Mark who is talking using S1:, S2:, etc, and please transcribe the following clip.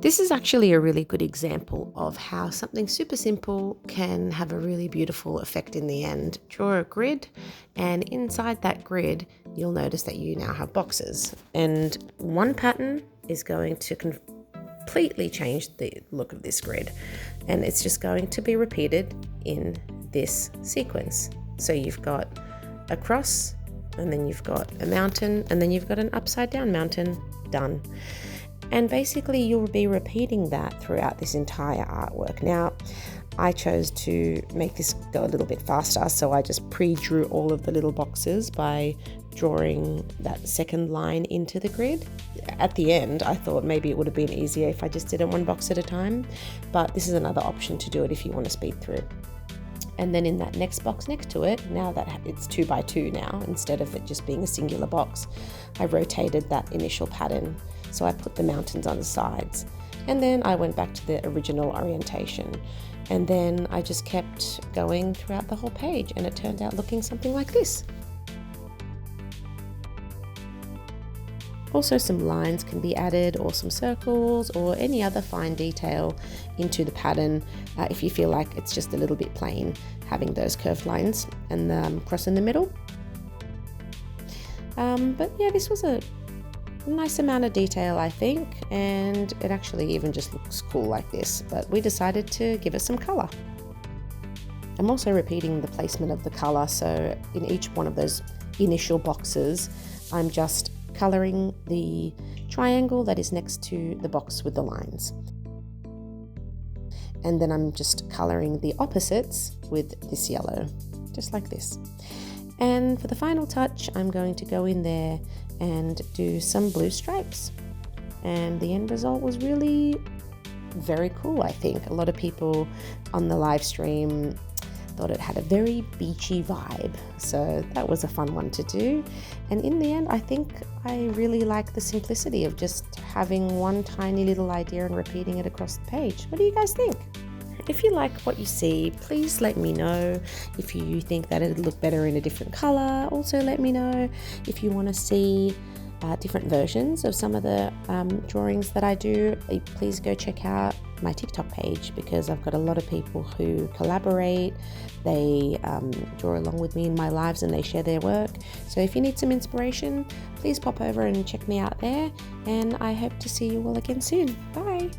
S1: This is actually a really good example of how something super simple can have a really beautiful effect in the end. Draw a grid, and inside that grid, you'll notice that you now have boxes. And one pattern is going to completely change the look of this grid. And it's just going to be repeated in this sequence. So you've got a cross, and then you've got a mountain, and then you've got an upside down mountain. Done. And basically you'll be repeating that throughout this entire artwork. Now, I chose to make this go a little bit faster, so I just pre-drew all of the little boxes by drawing that second line into the grid. At the end, I thought maybe it would have been easier if I just did it one box at a time, but this is another option to do it if you want to speed through. And then in that next box next to it, now that it's 2 by 2 now, instead of it just being a singular box, I rotated that initial pattern. So I put the mountains on the sides, and then I went back to the original orientation. And then I just kept going throughout the whole page, and it turned out looking something like this. Also, some lines can be added, or some circles, or any other fine detail into the pattern if you feel like it's just a little bit plain having those curved lines and the cross in the middle. But yeah, this was a nice amount of detail, I think, and it actually even just looks cool like this, but we decided to give it some color. I'm also repeating the placement of the color, so in each one of those initial boxes, I'm just coloring the triangle that is next to the box with the lines. And then I'm just coloring the opposites with this yellow, just like this. And for the final touch, I'm going to go in there and do some blue stripes. And the end result was really very cool, I think. A lot of people on the live stream thought it had a very beachy vibe, so that was a fun one to do. And in the end, I think I really like the simplicity of just having one tiny little idea and repeating it across the page. What do you guys think? If you like what you see, please let me know. If you think that it'd look better in a different color, also let me know. If you want to see different versions of some of the drawings that I do, please go check out my TikTok page, because I've got a lot of people who collaborate. They draw along with me in my lives and they share their work. So if you need some inspiration, please pop over and check me out there, and I hope to see you all again soon. Bye.